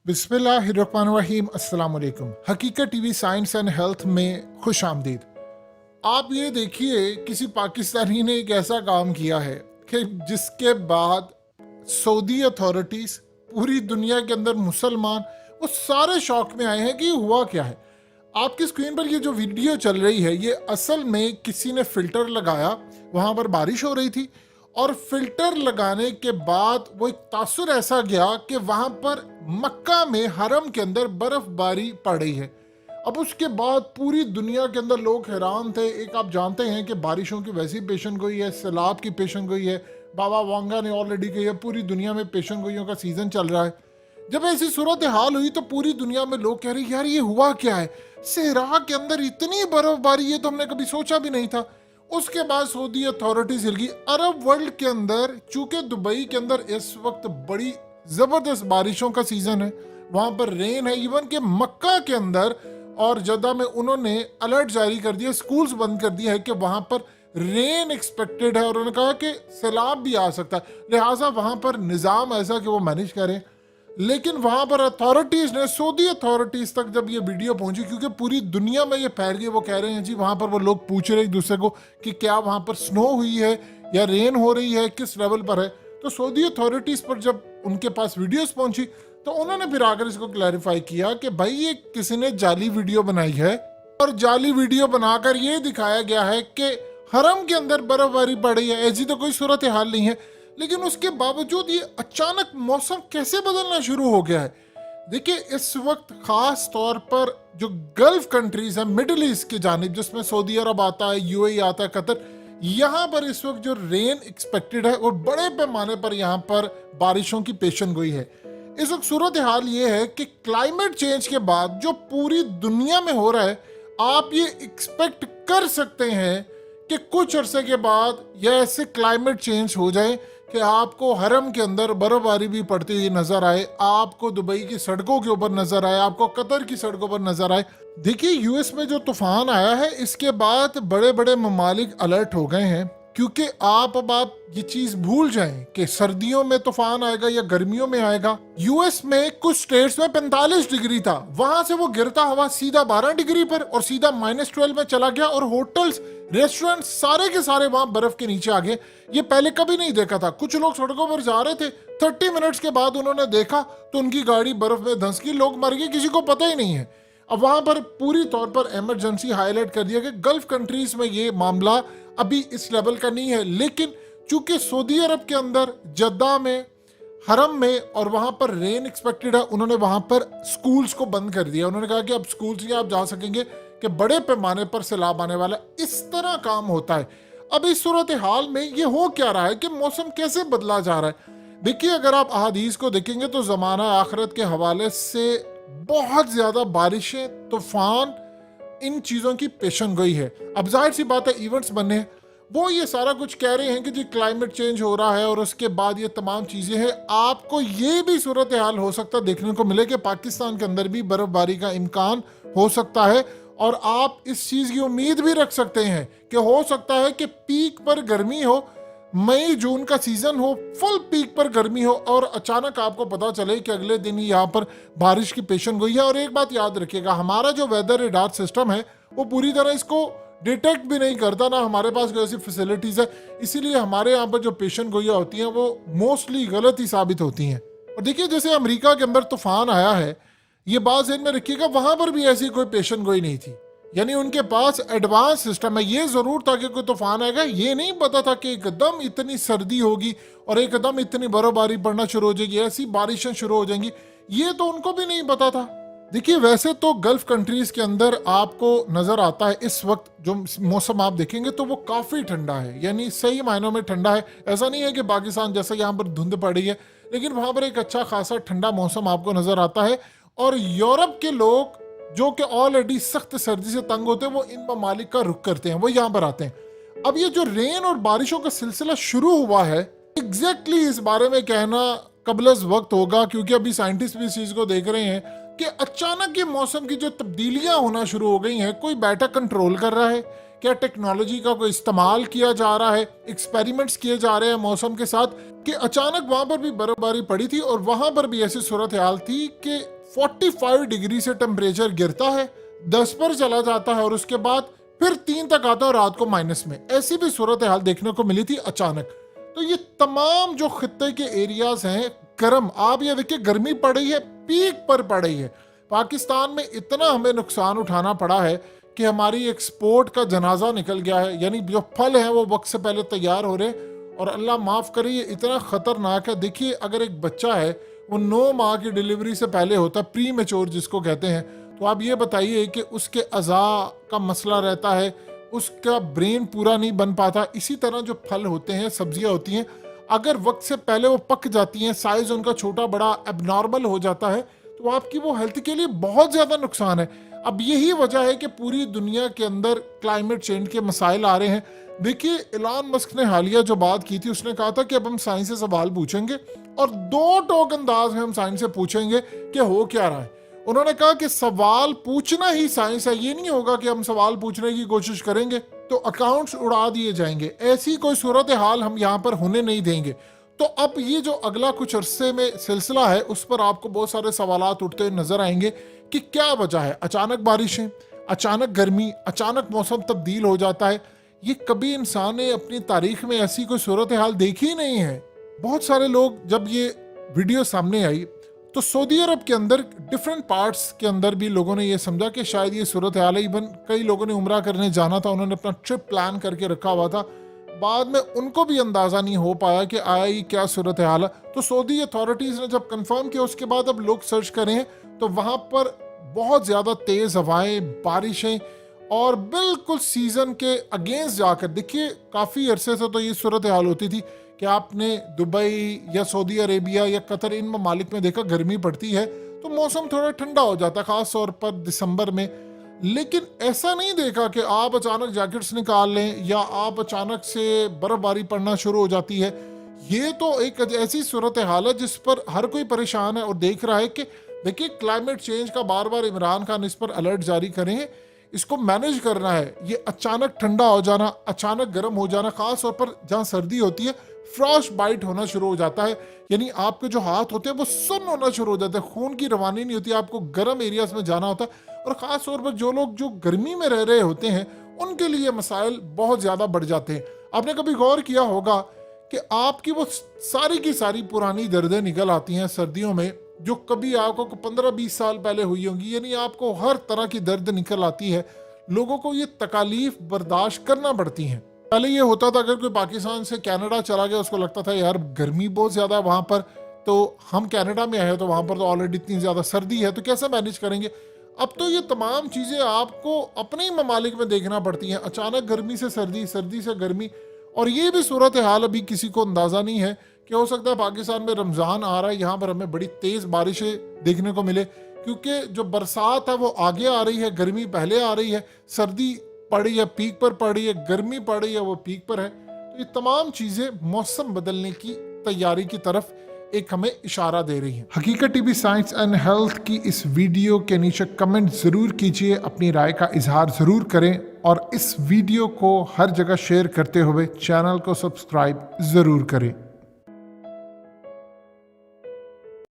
बिस्मिल्लाहिर्रहमानिर्रहीम। अस्सलाम वालेकुम। हकीकत टीवी साइंस एंड हेल्थ में खुश आमदीद। आप ये देखिए, किसी पाकिस्तानी ने एक ऐसा काम किया है कि जिसके बाद सऊदी अथॉरिटीज, पूरी दुनिया के अंदर मुसलमान, वो सारे शौक में आए हैं कि ये हुआ क्या है। आपकी स्क्रीन पर ये जो वीडियो चल रही है, ये असल में किसी ने फिल्टर लगाया, वहां पर बारिश हो रही थी और फिल्टर लगाने के बाद वो एक तासुर ऐसा गया कि वहां पर मक्का में हरम के अंदर बर्फबारी पड़ रही है। अब उसके बाद पूरी दुनिया के अंदर लोग हैरान थे। एक आप जानते हैं कि बारिशों की वैसी पेशन गोई है, सैलाब की पेशन गोई है। बाबा वांगा ने ऑलरेडी कही है, पूरी दुनिया में पेशन गोइयों का सीजन चल रहा है। जब ऐसी सूरत हाल हुई तो पूरी दुनिया में लोग कह रहे यार ये हुआ क्या है, सहरा के अंदर इतनी बर्फबारी, ये तो हमने कभी सोचा भी नहीं था। उसके बाद सऊदी अथॉरिटीज हिल गई। अरब वर्ल्ड के अंदर, चूंकि दुबई के अंदर इस वक्त बड़ी जबरदस्त बारिशों का सीजन है, वहां पर रेन है, इवन के मक्का के अंदर और जद्दा में उन्होंने अलर्ट जारी कर दिया, स्कूल्स बंद कर दिया है कि वहां पर रेन एक्सपेक्टेड है और उन्होंने कहा कि सैलाब भी आ सकता है, लिहाजा वहां पर निज़ाम ऐसा कि वो मैनेज करें। लेकिन वहां पर अथॉरिटीज ने, सऊदी अथॉरिटीज तक जब ये वीडियो पहुंची, क्योंकि पूरी दुनिया में ये फैल गई, वो कह रहे हैं जी वहां पर वो लोग पूछ रहे एक दूसरे को कि क्या वहां पर स्नो हुई है या रेन हो रही है, किस लेवल पर है। तो सऊदी अथॉरिटीज पर जब उनके पास वीडियोस पहुंची तो उन्होंने फिर आकर इसको क्लैरिफाई किया कि भाई ये किसी ने जाली वीडियो बनाई है और जाली वीडियो बनाकर ये दिखाया गया है कि हरम के अंदर बर्फबारी पड़ रही है। ऐसी तो कोई सूरत हाल नहीं है, लेकिन उसके बावजूद ये अचानक मौसम कैसे बदलना शुरू हो गया है। देखिए, इस वक्त खास तौर पर जो गल्फ कंट्रीज हैं, मिडिल ईस्ट की जानिब, जिसमें सऊदी अरब आता है, यूएई आता है, कतर, यहाँ पर इस वक्त जो रेन एक्सपेक्टेड है वो बड़े पैमाने पर यहाँ पर बारिशों की पेशन गोई है। इस वक्त सूरत हाल ये है कि क्लाइमेट चेंज के बाद जो पूरी दुनिया में हो रहा है, आप ये एक्सपेक्ट कर सकते हैं कि कुछ अरसे के बाद यह ऐसे क्लाइमेट चेंज हो जाए कि आपको हरम के अंदर बर्फबारी भी पड़ती हुई नजर आए, आपको दुबई की सड़कों के ऊपर नजर आए, आपको कतर की सड़कों पर नजर आए। देखिए, यूएस में जो तूफान आया है, इसके बाद बड़े बड़े ममालिक अलर्ट हो गए हैं, क्योंकि आप ये चीज भूल जाएं कि सर्दियों में तूफान आएगा या गर्मियों में आएगा। यूएस में कुछ स्टेट्स में 45 डिग्री था, वहां से वो गिरता हुआ सीधा 12 डिग्री पर और सीधा -12 में चला गया और होटल्स, रेस्टोरेंट सारे के सारे वहां बर्फ के नीचे आ गए। ये पहले कभी नहीं देखा था। कुछ लोग सड़कों पर जा रहे थे, 30 मिनट्स के बाद उन्होंने देखा तो उनकी गाड़ी बर्फ में धंस गई, लोग मर गए, किसी को पता ही नहीं है। अब वहां पर पूरी तौर पर इमरजेंसी हाईलाइट कर दिया कि गल्फ कंट्रीज में ये मामला अभी इस लेवल का नहीं है, लेकिन चूंकि सऊदी अरब के अंदर जद्दा में, हरम में और वहां पर रेन एक्सपेक्टेड है, उन्होंने वहां पर स्कूल्स को बंद कर दिया। उन्होंने कहा कि अब स्कूल्स ही आप जा सकेंगे कि बड़े पैमाने पर सैलाब आने वाला, इस तरह काम होता है। अब इस सूरत हाल में ये हो क्या रहा है कि मौसम कैसे बदला जा रहा है। देखिए, अगर आप अहादीस को देखेंगे तो जमाना आखिरत के हवाले से बहुत ज्यादा बारिशें, तूफान, इन चीजों की पेशन गोई है। अब जाहिर सी बात है, इवेंट्स बने, वो ये सारा कुछ कह रहे हैं कि जी क्लाइमेट चेंज हो रहा है और उसके बाद ये तमाम चीजें हैं। आपको ये भी सूरत हाल हो सकता है देखने को मिले कि पाकिस्तान के अंदर भी बर्फबारी का इम्कान हो सकता है और आप इस चीज की उम्मीद भी रख सकते हैं कि हो सकता है कि पीक पर गर्मी हो, मई जून का सीजन हो, फुल पीक पर गर्मी हो और अचानक आपको पता चले कि अगले दिन ही यहाँ पर बारिश की पेशन गोई है। और एक बात याद रखिएगा, हमारा जो वेदर रेडार सिस्टम है वो पूरी तरह इसको डिटेक्ट भी नहीं करता, ना हमारे पास कोई ऐसी फैसिलिटीज है, इसीलिए हमारे यहाँ पर जो पेशन गोइयाँ होती हैं वो मोस्टली गलत ही साबित होती हैं। और देखिए, जैसे अमेरिका के अंदर तूफान आया है, ये बात ध्यान में रखिएगा, वहां पर भी ऐसी कोई पेशन गोई नहीं थी, यानी उनके पास एडवांस सिस्टम है। ये जरूर था कि कोई तूफान आएगा, ये नहीं पता था कि एकदम इतनी सर्दी होगी और एकदम इतनी बर्फबारी पड़ना शुरू हो जाएगी, ऐसी बारिशें शुरू हो जाएंगी, ये तो उनको भी नहीं पता था। देखिए, वैसे तो गल्फ कंट्रीज के अंदर आपको नजर आता है इस वक्त जो मौसम आप देखेंगे तो वो काफी ठंडा है, यानी सही मायनों में ठंडा है। ऐसा नहीं है कि पाकिस्तान जैसा यहाँ पर धुंध पड़ी है, लेकिन वहां पर एक अच्छा खासा ठंडा मौसम आपको नजर आता है। और यूरोप के लोग जो कि ऑलरेडी सख्त सर्दी से तंग होते हैं, वो इन ममालिक का रुख करते हैं, वो यहाँ पर आते हैं। अब ये जो रेन और बारिशों का सिलसिला शुरू हुआ है, एग्जैक्टली इस बारे में कहना कबलज वक्त होगा, क्योंकि अभी साइंटिस्ट भी इस चीज को देख रहे हैं कि अचानक ये मौसम की जो तब्दीलियां होना शुरू हो गई हैं, कोई बैठा कंट्रोल कर रहा है क्या टेक्नोलॉजी का कोई इस्तेमाल किया जा रहा है, एक्सपेरिमेंट्स किए जा रहे हैं मौसम के साथ, कि अचानक वहां पर भी बर्फबारी पड़ी थी और वहां पर भी ऐसी सूरत हाल थी कि 45 डिग्री से टेम्परेचर गिरता है, 10 पर चला जाता है और उसके बाद फिर 3 तक आता है और रात को माइनस में। ऐसी भी सूरत हाल देखने को मिली थी अचानक। तो ये तमाम जो खित्ते के एरियाज हैं गर्म, आप ये देखिए गर्मी पड़ रही है, पीक पर पड़ रही है। पाकिस्तान में इतना हमें नुकसान उठाना पड़ा है कि हमारी एक्सपोर्ट का जनाजा निकल गया है, यानी जो फल हैं वो वक्त से पहले तैयार हो रहे और अल्लाह माफ़ करे ये इतना ख़तरनाक है। देखिए अगर एक बच्चा है वो 9 माह की डिलीवरी से पहले होता है, प्री मेच्योर जिसको कहते हैं, तो आप ये बताइए कि उसके अज़ा का मसला रहता है, उसका ब्रेन पूरा नहीं बन पाता। इसी तरह जो फल होते हैं, सब्जियां होती हैं, अगर वक्त से पहले वो पक जाती हैं, साइज उनका छोटा बड़ा एबनॉर्मल हो जाता है, तो आपकी वो हेल्थ के लिए बहुत ज़्यादा नुकसान है। अब यही वजह है कि पूरी दुनिया के अंदर क्लाइमेट चेंज के मसाइल आ रहे हैं। देखिए इलॉन मस्क ने हालिया जो बात की थी, उसने कहा था कि अब हम साइंस से सवाल पूछेंगे और 2 टोक अंदाज में हम साइंस से पूछेंगे कि हो क्या रहा है। उन्होंने कहा कि सवाल पूछना ही साइंस है, ये नहीं होगा कि हम सवाल पूछने की कोशिश करेंगे तो अकाउंट्स उड़ा दिए जाएंगे। ऐसी कोई सूरत हाल हम यहाँ पर होने नहीं देंगे। तो अब ये जो अगला कुछ अरसे में सिलसिला है उस पर आपको बहुत सारे सवालात उठते हुए नजर आएंगे कि क्या वजह है। अचानक बारिशें, अचानक गर्मी, अचानक मौसम तब्दील हो जाता है। ये कभी इंसान ने अपनी तारीख में ऐसी कोई सूरत हाल देखी ही नहीं है। बहुत सारे लोग जब ये वीडियो सामने आई तो सऊदी अरब के अंदर डिफरेंट पार्ट्स के अंदर भी लोगों ने ये समझा कि शायद ये सूरत हाल है। इवन कई लोगों ने उम्रा करने जाना था, उन्होंने अपना ट्रिप प्लान करके रखा हुआ था, बाद में उनको भी अंदाज़ा नहीं हो पाया कि आया ये क्या सूरत हाल है। तो सऊदी अथॉरिटीज़ ने जब कंफर्म किया उसके बाद अब लोग सर्च करें तो वहाँ पर बहुत ज़्यादा तेज़ हवाएं, बारिशें और बिल्कुल सीज़न के अगेंस्ट जाकर, देखिए काफ़ी अरसे से तो ये सूरत हाल होती थी कि आपने दुबई या सऊदी अरेबिया या कतर इन ममालिक में देखा गर्मी पड़ती है तो मौसम थोड़ा ठंडा हो जाता है, ख़ास तौर पर दिसंबर में। लेकिन ऐसा नहीं देखा कि आप अचानक जैकेट्स निकाल लें या आप अचानक से बर्फबारी पड़ना शुरू हो जाती है। ये तो एक ऐसी सूरत हाल है जिस पर हर कोई परेशान है और देख रहा है कि देखिए क्लाइमेट चेंज का बार बार इमरान खान इस पर अलर्ट जारी करें, इसको मैनेज करना है। ये अचानक ठंडा हो जाना, अचानक गर्म हो जाना, खास तौर पर जहाँ सर्दी होती है फ्रॉस्ट बाइट होना शुरू हो जाता है, यानी आपके जो हाथ होते हैं वो सुन्न होना शुरू हो जाते हैं, खून की रवानी नहीं होती, आपको गर्म एरियाज में जाना होता है। और ख़ास तौर पर जो लोग जो गर्मी में रह रहे होते हैं उनके लिए मसाइल बहुत ज़्यादा बढ़ जाते हैं। आपने कभी गौर किया होगा कि आपकी वो सारी की सारी पुरानी दर्दें निकल आती हैं सर्दियों में जो कभी आपको 15-20 साल पहले हुई होंगी, यानी आपको हर तरह की दर्द निकल आती है। लोगों को ये तकालीफ बर्दाश्त करना पड़ती हैं। पहले ये होता था अगर कोई पाकिस्तान से कनाडा चला गया उसको लगता था यार गर्मी बहुत ज़्यादा है वहाँ पर, तो हम कनाडा में आए तो वहाँ पर तो ऑलरेडी इतनी ज़्यादा सर्दी है तो कैसे मैनेज करेंगे। अब तो ये तमाम चीज़ें आपको अपने ही ममालिक में देखना पड़ती हैं, अचानक गर्मी से सर्दी, सर्दी से गर्मी। और ये भी सूरत हाल अभी किसी को अंदाज़ा नहीं है कि हो सकता है पाकिस्तान में रमज़ान आ रहा है, यहाँ पर हमें बड़ी तेज़ बारिशें देखने को मिले, क्योंकि जो बरसात है वो आगे आ रही है, गर्मी पहले आ रही है, सर्दी पड़ रही है पीक पर पड़ रही है, गर्मी पड़ रही है वो पीक पर है। तो ये तमाम चीज़ें मौसम बदलने की तैयारी की तरफ एक हमें इशारा दे रही है। हकीकत टीवी साइंस एंड हेल्थ की इस वीडियो के नीचे कमेंट ज़रूर कीजिए, अपनी राय का इजहार ज़रूर करें और इस वीडियो को हर जगह शेयर करते हुए चैनल को सब्सक्राइब ज़रूर करें।